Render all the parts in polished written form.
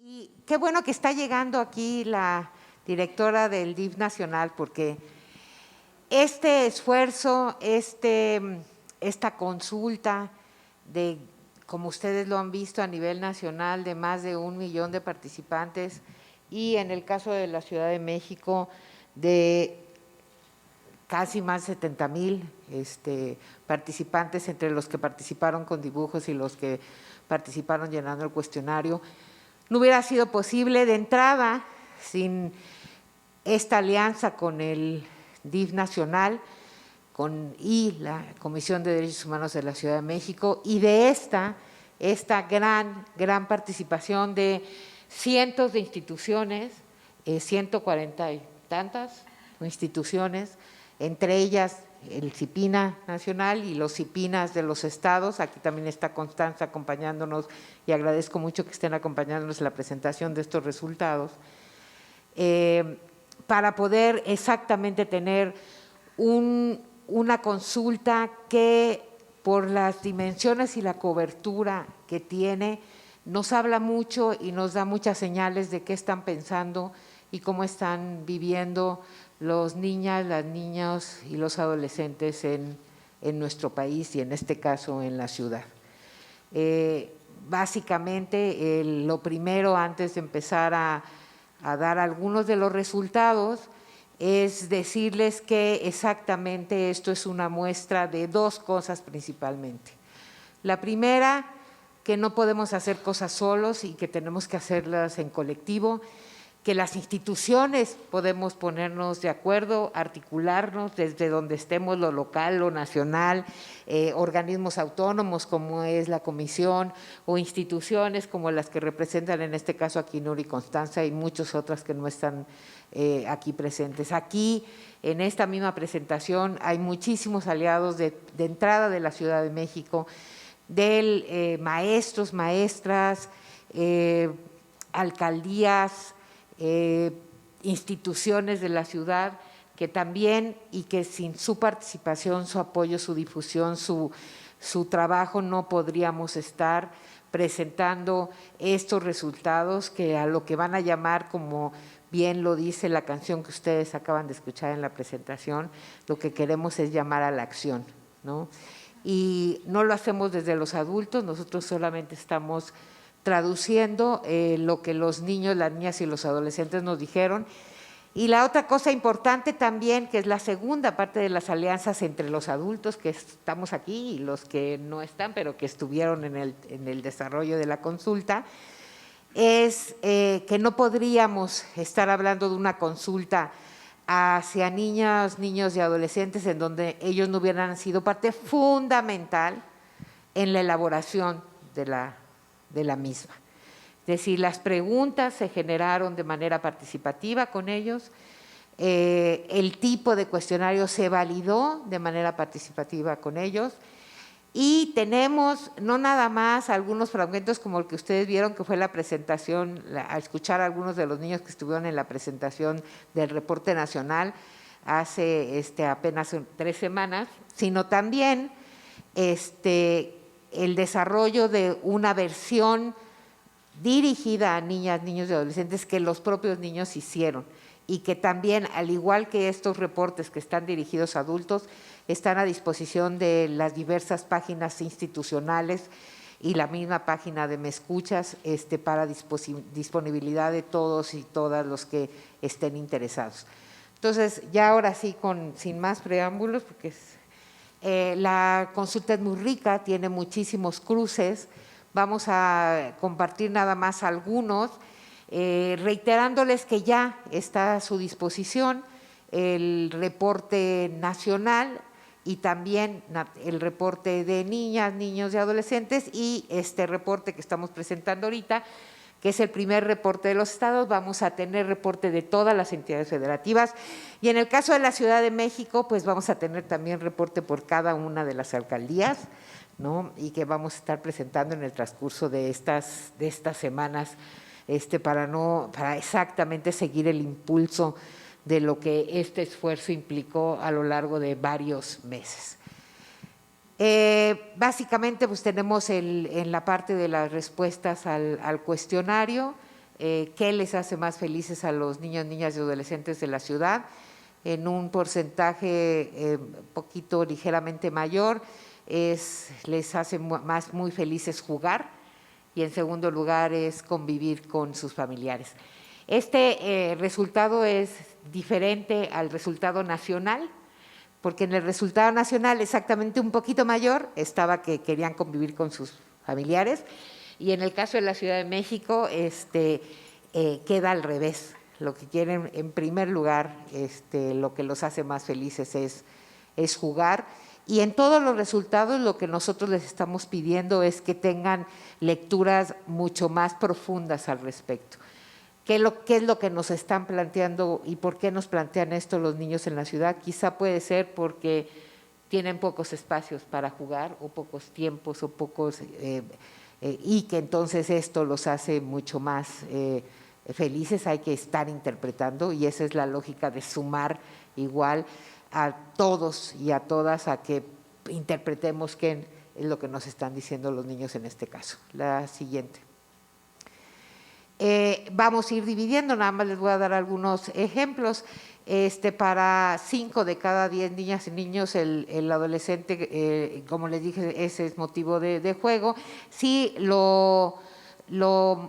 Y qué bueno que está llegando aquí la directora del DIF Nacional, porque este esfuerzo, esta consulta de, como ustedes lo han visto a nivel nacional, de más de 1 millón de participantes, y en el caso de la Ciudad de México, de casi más de 70,000 participantes, entre los que participaron con dibujos y los que participaron llenando el cuestionario, no hubiera sido posible de entrada sin esta alianza con el DIF Nacional y la Comisión de Derechos Humanos de la Ciudad de México, y de esta gran participación de cientos de instituciones, 140 y tantas instituciones, entre ellas el CIPINA Nacional y los CIPINAs de los estados. Aquí también está Constanza acompañándonos y agradezco mucho que estén acompañándonos en la presentación de estos resultados, para poder exactamente tener una consulta que, por las dimensiones y la cobertura que tiene, nos habla mucho y nos da muchas señales de qué están pensando y cómo están viviendo los niñas, las niños y los adolescentes en nuestro país y en este caso en la ciudad. Básicamente, lo primero, antes de empezar a dar algunos de los resultados, es decirles que exactamente esto es una muestra de dos cosas principalmente. La primera, que no podemos hacer cosas solos y que tenemos que hacerlas en colectivo, que las instituciones podemos ponernos de acuerdo, articularnos desde donde estemos, lo local, lo nacional, organismos autónomos como es la Comisión, o instituciones como las que representan en este caso aquí Nuri y Constanza y muchas otras que no están aquí presentes. Aquí, en esta misma presentación, hay muchísimos aliados de entrada de la Ciudad de México, de maestros, maestras, alcaldías, instituciones de la ciudad, que también, y que sin su participación, su apoyo, su difusión, su trabajo, no podríamos estar presentando estos resultados, que a lo que van a llamar, como bien lo dice la canción que ustedes acaban de escuchar en la presentación, lo que queremos es llamar a la acción, ¿no? Y no lo hacemos desde los adultos, nosotros solamente estamos traduciendo lo que los niños, las niñas y los adolescentes nos dijeron. Y la otra cosa importante también, que es la segunda parte de las alianzas entre los adultos que estamos aquí y los que no están, pero que estuvieron en el desarrollo de la consulta, es que no podríamos estar hablando de una consulta hacia niñas, niños y adolescentes en donde ellos no hubieran sido parte fundamental en la elaboración de la misma. Es decir, las preguntas se generaron de manera participativa con ellos, el tipo de cuestionario se validó de manera participativa con ellos, y tenemos no nada más algunos fragmentos como el que ustedes vieron, que fue la presentación, a escuchar a algunos de los niños que estuvieron en la presentación del reporte nacional hace apenas 3 semanas, sino también el desarrollo de una versión dirigida a niñas, niños y adolescentes que los propios niños hicieron, y que también, al igual que estos reportes que están dirigidos a adultos, están a disposición de las diversas páginas institucionales y la misma página de Me Escuchas, para disponibilidad de todos y todas los que estén interesados. Entonces, ya ahora sí, sin más preámbulos, porque la consulta es muy rica, tiene muchísimos cruces. Vamos a compartir nada más algunos, reiterándoles que ya está a su disposición el reporte nacional y también el reporte de niñas, niños y adolescentes, y este reporte que estamos presentando ahorita, que es el primer reporte de los estados. Vamos a tener reporte de todas las entidades federativas, y en el caso de la Ciudad de México, pues vamos a tener también reporte por cada una de las alcaldías, ¿no? Y que vamos a estar presentando en el transcurso de estas semanas, para exactamente seguir el impulso de lo que este esfuerzo implicó a lo largo de varios meses. Básicamente, pues tenemos en la parte de las respuestas al cuestionario, qué les hace más felices a los niños, niñas y adolescentes de la ciudad. En un porcentaje poquito ligeramente mayor, les hace muy felices jugar, y en segundo lugar es convivir con sus familiares. Este resultado es diferente al resultado nacional, porque en el resultado nacional exactamente un poquito mayor estaba que querían convivir con sus familiares, y en el caso de la Ciudad de México queda al revés. Lo que quieren en primer lugar, lo que los hace más felices es jugar. Y en todos los resultados lo que nosotros les estamos pidiendo es que tengan lecturas mucho más profundas al respecto. ¿Qué es lo que nos están planteando y por qué nos plantean esto los niños en la ciudad? Quizá puede ser porque tienen pocos espacios para jugar, o pocos tiempos, o pocos… y que entonces esto los hace mucho más felices. Hay que estar interpretando, y esa es la lógica de sumar igual a todos y a todas a que interpretemos qué es lo que nos están diciendo los niños en este caso. La siguiente. Vamos a ir dividiendo, nada más les voy a dar algunos ejemplos. Para 5 de cada 10 niñas y niños, el adolescente, como les dije, ese es motivo de juego. Si lo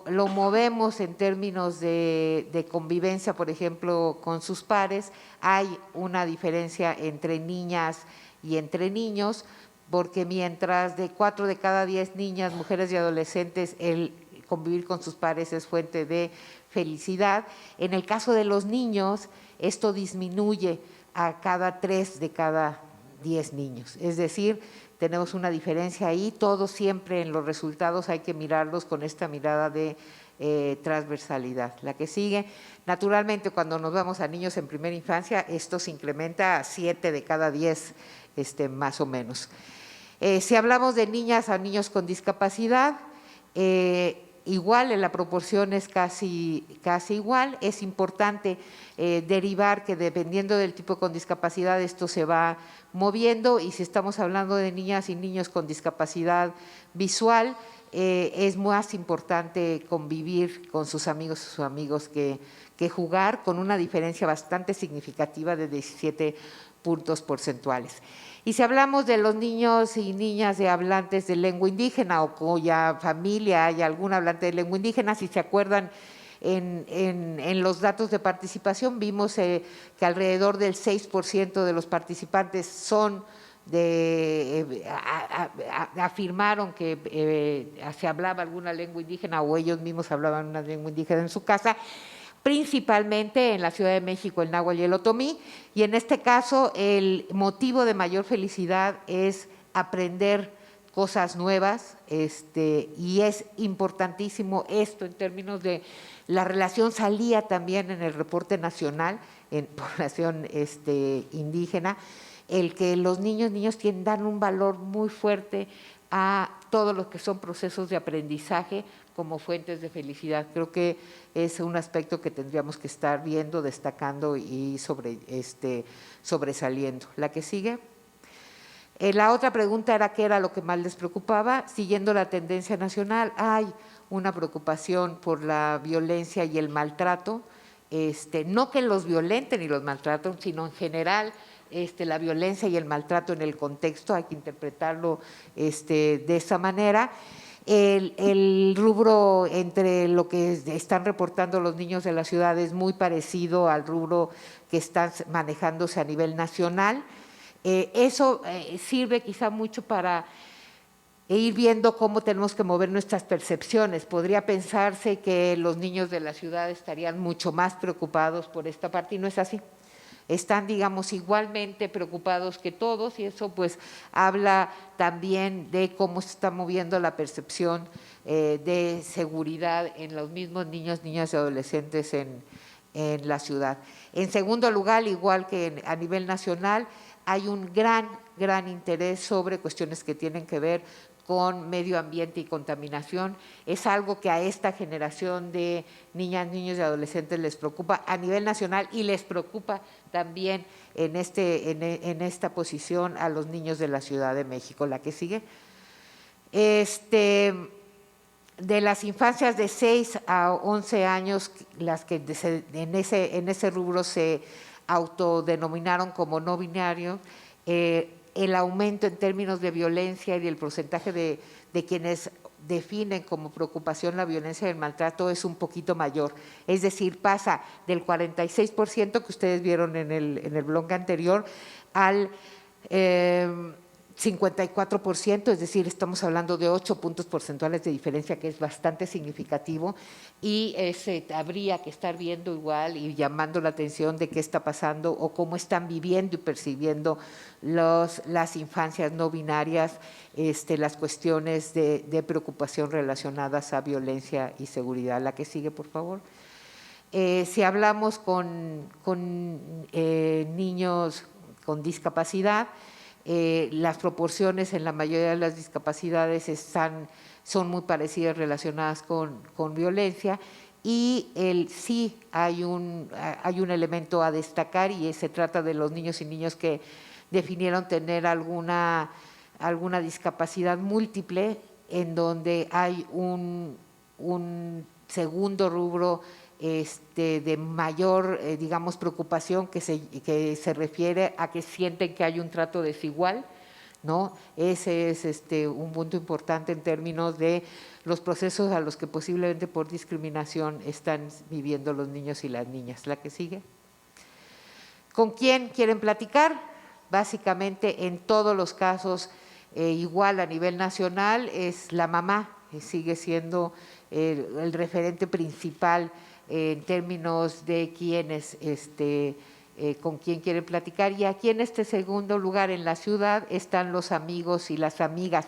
movemos en términos de convivencia, por ejemplo, con sus pares, hay una diferencia entre niñas y entre niños, porque mientras de 4 de cada 10 niñas, mujeres y adolescentes, el convivir con sus pares es fuente de felicidad, en el caso de los niños esto disminuye a cada 3 de cada 10 niños. Es decir, tenemos una diferencia ahí. Todos siempre en los resultados hay que mirarlos con esta mirada de transversalidad. La que sigue, naturalmente cuando nos vamos a niños en primera infancia, esto se incrementa a 7 de cada 10 más o menos. Si hablamos de niñas a niños con discapacidad, igual, en la proporción es casi igual. Es importante derivar que dependiendo del tipo con discapacidad esto se va moviendo, y si estamos hablando de niñas y niños con discapacidad visual, es más importante convivir con sus amigos que jugar, con una diferencia bastante significativa de 17 puntos porcentuales. Y si hablamos de los niños y niñas de hablantes de lengua indígena, o cuya familia hay algún hablante de lengua indígena, si se acuerdan, en los datos de participación vimos que alrededor del 6% de los participantes afirmaron que se hablaba alguna lengua indígena, o ellos mismos hablaban una lengua indígena en su casa, principalmente en la Ciudad de México el náhuatl y el otomí, y en este caso el motivo de mayor felicidad es aprender cosas nuevas, y es importantísimo esto en términos de la relación. Salía también en el reporte nacional en población indígena, el que los niños dan un valor muy fuerte a todo lo que son procesos de aprendizaje como fuentes de felicidad. Creo que es un aspecto que tendríamos que estar viendo, destacando y sobresaliendo. La que sigue. La otra pregunta era qué era lo que más les preocupaba. Siguiendo la tendencia nacional, hay una preocupación por la violencia y el maltrato, no que los violenten y los maltraten, sino en general la violencia y el maltrato en el contexto, hay que interpretarlo de esa manera. El rubro entre lo que están reportando los niños de la ciudad es muy parecido al rubro que está manejándose a nivel nacional. Eso sirve quizá mucho para ir viendo cómo tenemos que mover nuestras percepciones. Podría pensarse que los niños de la ciudad estarían mucho más preocupados por esta parte, y no es así. Están, digamos, igualmente preocupados que todos, y eso pues habla también de cómo se está moviendo la percepción de seguridad en los mismos niños, niñas y adolescentes en la ciudad. En segundo lugar, igual que a nivel nacional, hay un gran interés sobre cuestiones que tienen que ver con medio ambiente y contaminación. Es algo que a esta generación de niñas, niños y adolescentes les preocupa a nivel nacional, y les preocupa también en esta posición a los niños de la Ciudad de México. La que sigue. de las infancias de 6 a 11 años, las que en ese rubro se autodenominaron como no binario, el aumento en términos de violencia y el porcentaje de quienes definen como preocupación la violencia y el maltrato es un poquito mayor. Es decir, pasa del 46% que ustedes vieron en el blog anterior al 54%, es decir, estamos hablando de 8 puntos porcentuales de diferencia, que es bastante significativo, y habría que estar viendo igual y llamando la atención de qué está pasando o cómo están viviendo y percibiendo las infancias no binarias, las cuestiones de preocupación relacionadas a violencia y seguridad. La que sigue, por favor. Si hablamos con niños con discapacidad, las proporciones en la mayoría de las discapacidades son muy parecidas, relacionadas con violencia, y sí hay un elemento a destacar, y se trata de los niños y niñas que definieron tener alguna discapacidad múltiple, en donde hay un segundo rubro de mayor, digamos, preocupación, que se refiere a que sienten que hay un trato desigual, ¿no? Ese es un punto importante en términos de los procesos a los que posiblemente por discriminación están viviendo los niños y las niñas. La que sigue. ¿Con quién quieren platicar? Básicamente, en todos los casos, igual a nivel nacional, es la mamá, sigue siendo el referente principal en términos de quiénes, con quién quieren platicar. Y aquí en este segundo lugar, en la ciudad, están los amigos y las amigas.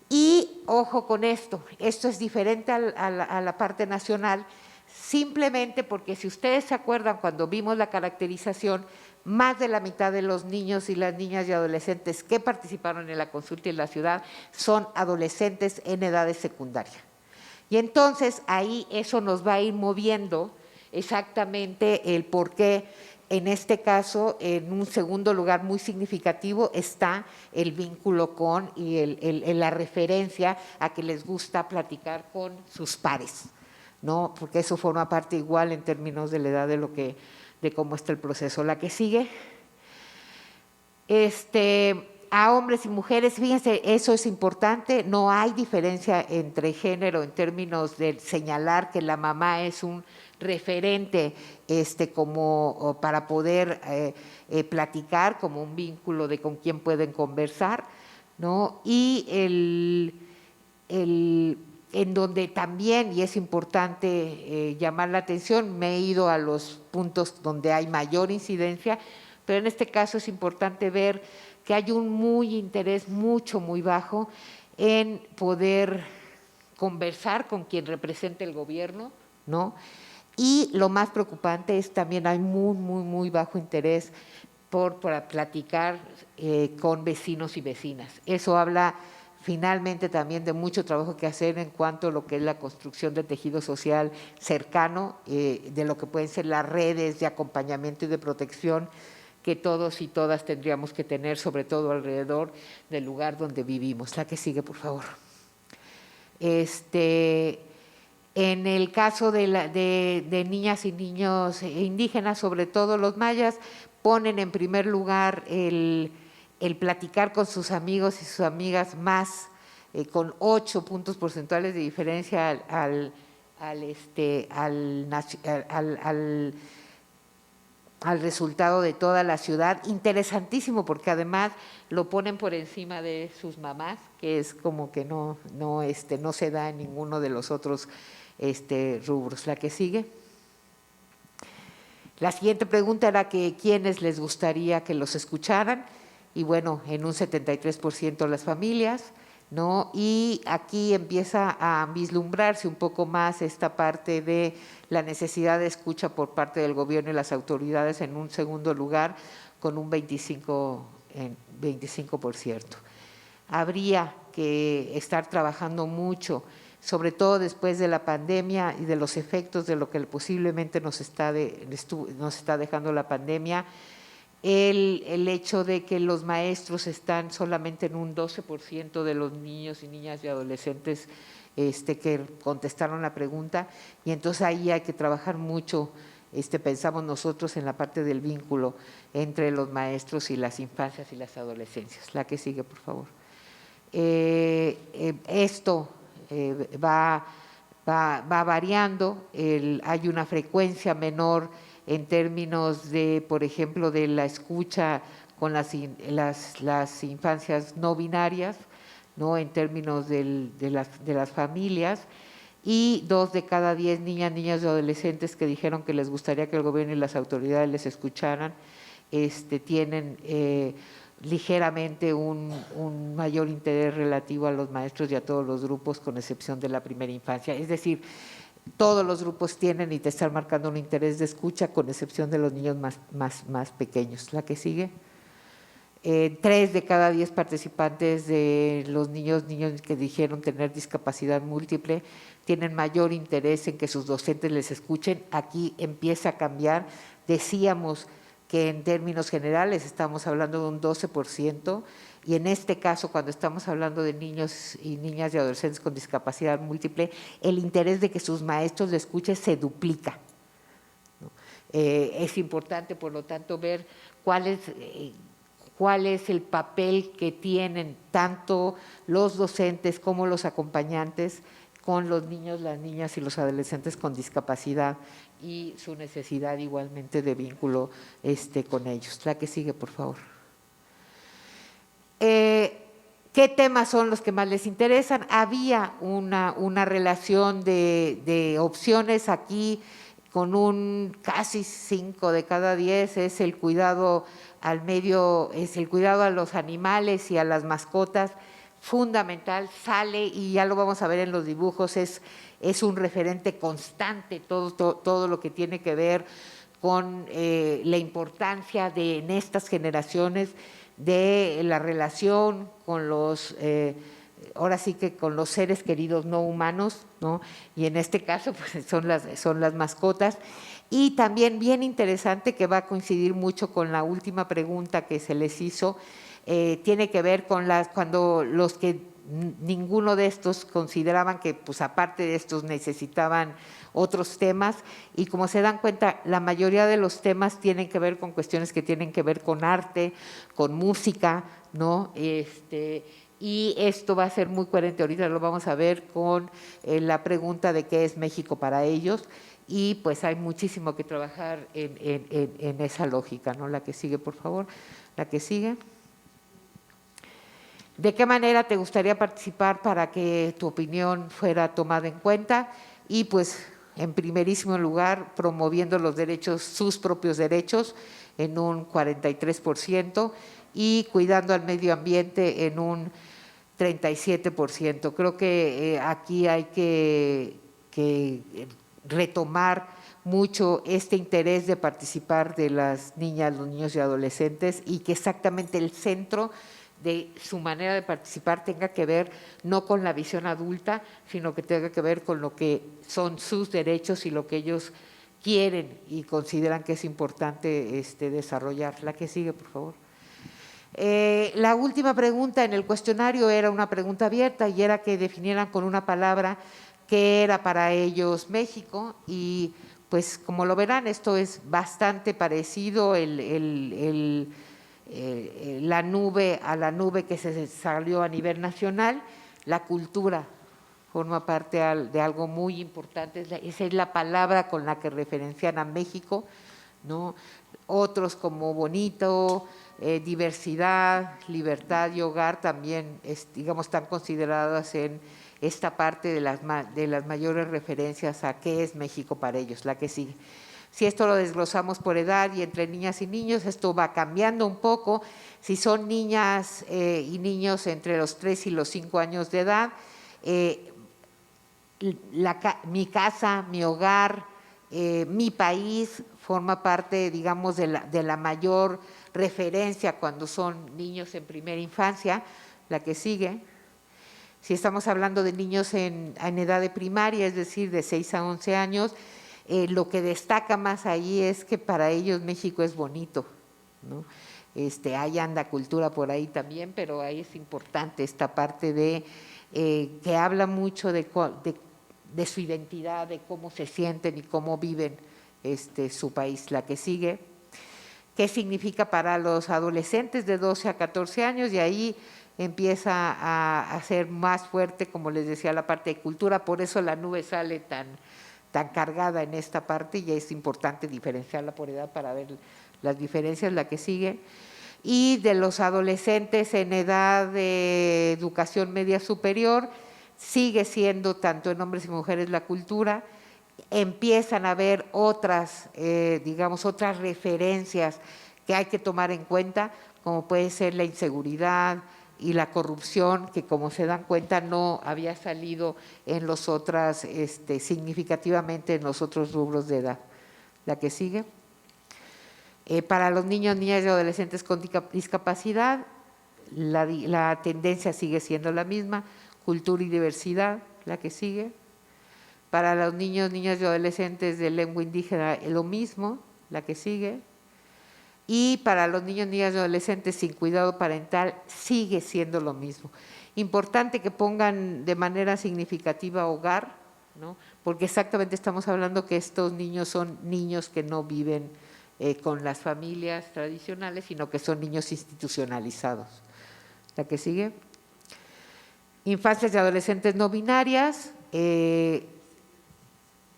Y ojo con esto es diferente a la parte nacional, simplemente porque si ustedes se acuerdan, cuando vimos la caracterización, más de la mitad de los niños y las niñas y adolescentes que participaron en la consulta en la ciudad son adolescentes en edades secundarias. Y entonces ahí eso nos va a ir moviendo exactamente el por qué. En este caso, en un segundo lugar muy significativo está el vínculo con y la referencia a que les gusta platicar con sus pares, ¿no? Porque eso forma parte igual en términos de la edad de cómo está el proceso. La que sigue. A hombres y mujeres, fíjense, eso es importante, no hay diferencia entre género en términos de señalar que la mamá es un referente como para poder platicar, como un vínculo de con quién pueden conversar, ¿no? Y en donde también, y es importante llamar la atención, me he ido a los puntos donde hay mayor incidencia, pero en este caso es importante ver que hay un interés muy bajo en poder conversar con quien represente el gobierno, ¿no? Y lo más preocupante es también hay muy bajo interés para platicar con vecinos y vecinas. Eso habla finalmente también de mucho trabajo que hacer en cuanto a lo que es la construcción de tejido social cercano, de lo que pueden ser las redes de acompañamiento y de protección que todos y todas tendríamos que tener, sobre todo alrededor del lugar donde vivimos. La que sigue, por favor. En el caso de niñas y niños indígenas, sobre todo los mayas, ponen en primer lugar el platicar con sus amigos y sus amigas más, con 8 puntos porcentuales de diferencia al resultado de toda la ciudad. Interesantísimo, porque además lo ponen por encima de sus mamás, que es como que no se da en ninguno de los otros rubros. La que sigue. La siguiente pregunta era que quiénes les gustaría que los escucharan, y bueno, en un 73% las familias, ¿no? Y aquí empieza a vislumbrarse un poco más esta parte de la necesidad de escucha por parte del gobierno y las autoridades en un segundo lugar, con un 25%. Habría que estar trabajando mucho, sobre todo después de la pandemia y de los efectos de lo que posiblemente nos está dejando la pandemia, el hecho de que los maestros están solamente en un 12% de los niños y niñas y adolescentes que contestaron la pregunta, y entonces ahí hay que trabajar mucho, pensamos nosotros en la parte del vínculo entre los maestros y las infancias y las adolescencias. La que sigue, por favor. Esto va variando, hay una frecuencia menor en términos de, por ejemplo, de la escucha con las infancias no binarias, ¿no? En términos de las familias, y 2 de cada 10 niñas y adolescentes que dijeron que les gustaría que el gobierno y las autoridades les escucharan, tienen ligeramente un mayor interés relativo a los maestros y a todos los grupos, con excepción de la primera infancia. Es decir, todos los grupos tienen y te están marcando un interés de escucha, con excepción de los niños más pequeños. La que sigue. 3 de cada 10 participantes de los niños que dijeron tener discapacidad múltiple tienen mayor interés en que sus docentes les escuchen. Aquí empieza a cambiar. Decíamos que en términos generales estamos hablando de un 12%, y en este caso, cuando estamos hablando de niños y niñas y adolescentes con discapacidad múltiple, el interés de que sus maestros les escuchen se duplica, ¿no? Es importante, por lo tanto, ver cuál es el papel que tienen tanto los docentes como los acompañantes con los niños, las niñas y los adolescentes con discapacidad, y su necesidad igualmente de vínculo con ellos. La que sigue, por favor. ¿Qué temas son los que más les interesan? Había una relación de opciones aquí, con un casi 5 de cada 10 es el cuidado al medio, es el cuidado a los animales y a las mascotas. Fundamental, sale, y ya lo vamos a ver en los dibujos, es un referente constante todo lo que tiene que ver con la importancia en estas generaciones de la relación con los, ahora sí que con los seres queridos no humanos, ¿no? Y en este caso pues son las mascotas. Y también bien interesante, que va a coincidir mucho con la última pregunta que se les hizo, tiene que ver con cuando los que ninguno de estos consideraban que, pues aparte de estos, necesitaban otros temas, y como se dan cuenta, la mayoría de los temas tienen que ver con cuestiones que tienen que ver con arte, con música, ¿no? Y esto va a ser muy coherente, ahorita lo vamos a ver con la pregunta de qué es México para ellos, y pues hay muchísimo que trabajar en esa lógica, ¿no? La que sigue, por favor. La que sigue. ¿De qué manera te gustaría participar para que tu opinión fuera tomada en cuenta? Y pues, en primerísimo lugar, promoviendo los derechos, sus propios derechos, en un 43%, y cuidando al medio ambiente en un 37%. Creo que aquí hay que retomar mucho este interés de participar de las niñas, los niños y adolescentes, y que exactamente el centro de su manera de participar tenga que ver no con la visión adulta, sino que tenga que ver con lo que son sus derechos y lo que ellos quieren y consideran que es importante desarrollar. La que sigue, por favor. La última pregunta en el cuestionario era una pregunta abierta, y era que definieran con una palabra qué era para ellos México, y pues como lo verán, esto es bastante parecido la nube que se salió a nivel nacional. La cultura forma parte de algo muy importante, esa es la palabra con la que referencian a México, ¿no? Otros como bonito, diversidad, libertad y hogar también, digamos, están consideradas en esta parte de las mayores referencias a qué es México para ellos. La que sigue. Si esto lo desglosamos por edad y entre niñas y niños, esto va cambiando un poco. Si son niñas y niños entre los 3 y los 5 años de edad, mi casa, mi hogar, mi país forma parte, digamos, de la mayor referencia cuando son niños en primera infancia. La que sigue. Si estamos hablando de niños en edad de primaria, es decir, de 6 a 11 años, lo que destaca más ahí es que para ellos México es bonito, ¿no? Ahí anda cultura por ahí también, pero ahí es importante esta parte de que habla mucho de su identidad, de cómo se sienten y cómo viven su país. La que sigue, ¿qué significa para los adolescentes de 12 a 14 años? Y ahí empieza a ser más fuerte, como les decía, la parte de cultura, por eso la nube sale tan cargada en esta parte y es importante diferenciarla por edad para ver las diferencias. La que sigue, y de los adolescentes en edad de educación media superior, sigue siendo tanto en hombres y mujeres la cultura, empiezan a haber otras, digamos, otras referencias que hay que tomar en cuenta, como puede ser la inseguridad y la corrupción, que como se dan cuenta no había salido en los otras, significativamente en los otros rubros de edad. La que sigue. Para los niños, niñas y adolescentes con discapacidad, la tendencia sigue siendo la misma, cultura y diversidad. La que sigue. Para los niños, niñas y adolescentes de lengua indígena, lo mismo. La que sigue. Y para los niños, niñas y adolescentes sin cuidado parental, sigue siendo lo mismo. Importante que pongan de manera significativa hogar, ¿no? Porque exactamente estamos hablando que estos niños son niños que no viven con las familias tradicionales, sino que son niños institucionalizados. La que sigue. Infancias y adolescentes no binarias,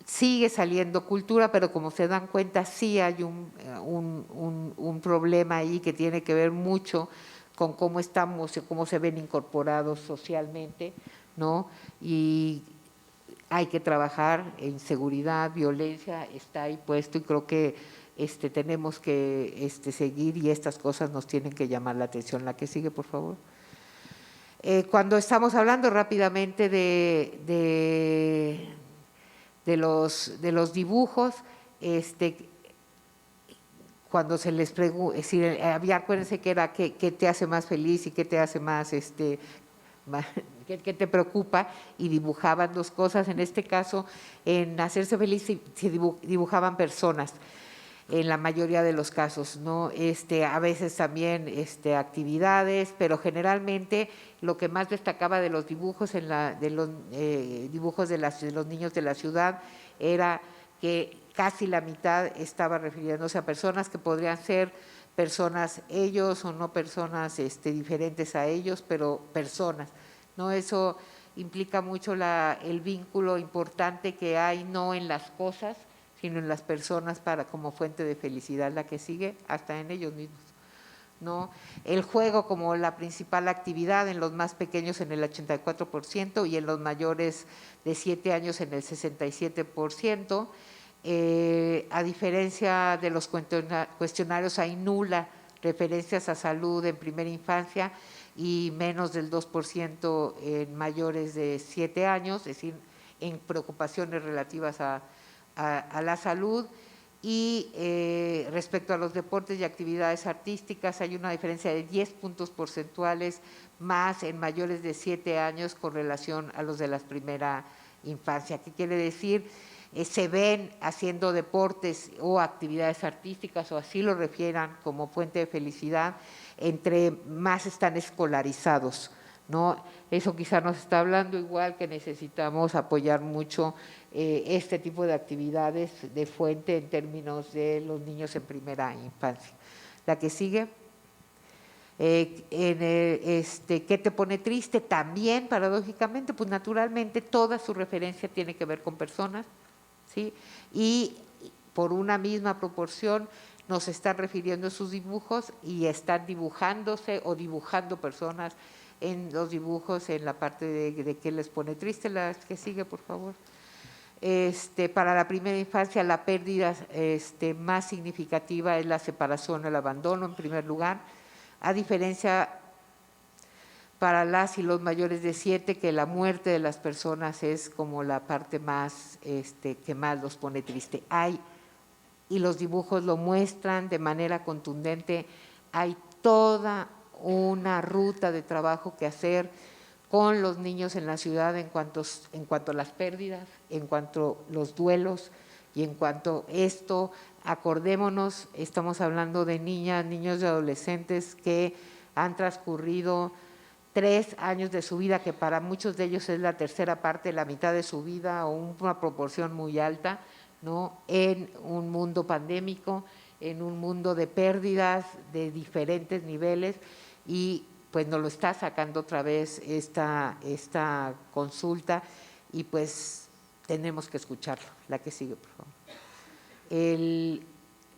sigue saliendo cultura, pero como se dan cuenta sí hay un problema ahí que tiene que ver mucho con cómo estamos y cómo se ven incorporados socialmente, ¿no? Y hay que trabajar en seguridad, violencia, está ahí puesto y creo que tenemos que seguir y estas cosas nos tienen que llamar la atención. La que sigue, por favor. Cuando estamos hablando rápidamente de los dibujos, cuando se les pregunta, es decir, acuérdense que era qué te hace más feliz y qué te hace más, qué te preocupa, y dibujaban dos cosas. En este caso, en hacerse feliz se dibujaban personas, en la mayoría de los casos, ¿no? A veces también actividades, pero generalmente lo que más destacaba de los dibujos, dibujos de los niños de la ciudad, era que casi la mitad estaba refiriéndose a personas que podrían ser personas ellos o no personas diferentes a ellos, pero personas, ¿no? Eso implica mucho el vínculo importante que hay no en las cosas, sino en las personas como fuente de felicidad. La que sigue, hasta en ellos mismos, ¿no? El juego como la principal actividad en los más pequeños en el 84% y en los mayores de 7 años en el 67%. A diferencia de los cuestionarios, hay nula referencias a salud en primera infancia y menos del 2% en mayores de 7 años, es decir, en preocupaciones relativas a la salud. Y respecto a los deportes y actividades artísticas, hay una diferencia de 10 puntos porcentuales más en mayores de 7 años con relación a los de la primera infancia. ¿Qué quiere decir? Se ven haciendo deportes o actividades artísticas, o así lo refieran, como fuente de felicidad, entre más están escolarizados, ¿no? Eso quizá nos está hablando igual que necesitamos apoyar mucho este tipo de actividades de fuente en términos de los niños en primera infancia. La que sigue. ¿Qué te pone triste? También, paradójicamente, pues naturalmente toda su referencia tiene que ver con personas, ¿sí? Y por una misma proporción nos están refiriendo a sus dibujos y están dibujándose o dibujando personas en los dibujos en la parte de qué les pone triste. La que sigue, por favor. Para la primera infancia, la pérdida más significativa es la separación o el abandono, en primer lugar, a diferencia para las y los mayores de 7, que la muerte de las personas es como la parte más que más los pone triste. Y los dibujos lo muestran de manera contundente, hay toda una ruta de trabajo que hacer con los niños en la ciudad en cuanto a las pérdidas, en cuanto a los duelos Y en cuanto a esto, acordémonos, estamos hablando de niñas, niños y adolescentes que han transcurrido 3 años de su vida, que para muchos de ellos es la tercera parte, la mitad de su vida o una proporción muy alta, ¿no? En un mundo pandémico, en un mundo de pérdidas de diferentes niveles, y pues nos lo está sacando otra vez esta consulta, y pues tenemos que escucharlo. La que sigue, por favor.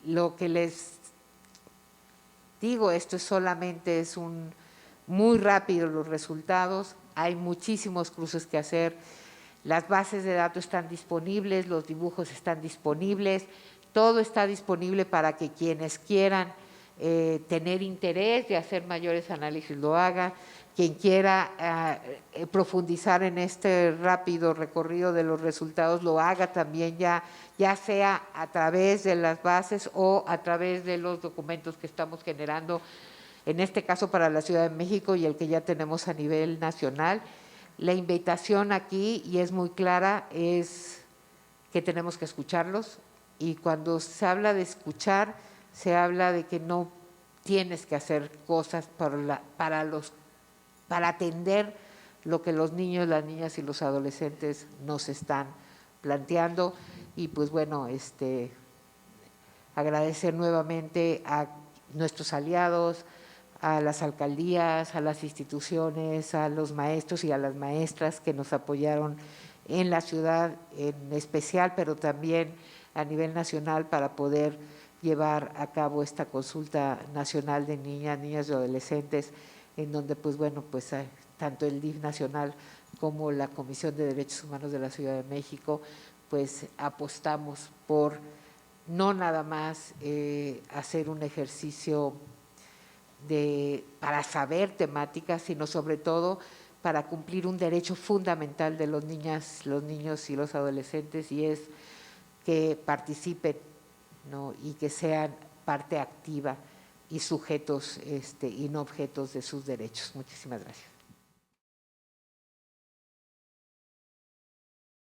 Lo que les digo, esto solamente es muy rápido los resultados, hay muchísimos cruces que hacer, las bases de datos están disponibles, los dibujos están disponibles, todo está disponible para que quienes quieran tener interés de hacer mayores análisis lo haga, quien quiera profundizar en este rápido recorrido de los resultados lo haga también, ya sea a través de las bases o a través de los documentos que estamos generando, en este caso para la Ciudad de México y el que ya tenemos a nivel nacional. La invitación aquí, y es muy clara, es que tenemos que escucharlos, y cuando se habla de escuchar, se habla de que no tienes que hacer cosas para atender lo que los niños, las niñas y los adolescentes nos están planteando. Y pues bueno, agradecer nuevamente a nuestros aliados, a las alcaldías, a las instituciones, a los maestros y a las maestras que nos apoyaron en la ciudad en especial, pero también a nivel nacional, para poder llevar a cabo esta consulta nacional de niñas, niños y adolescentes, en donde pues bueno, pues tanto el DIF nacional como la Comisión de Derechos Humanos de la Ciudad de México pues apostamos por no nada más hacer un ejercicio para saber temáticas, sino sobre todo para cumplir un derecho fundamental de los niños y los adolescentes, y es que participen, ¿no? Y que sean parte activa y sujetos y no objetos de sus derechos. Muchísimas gracias.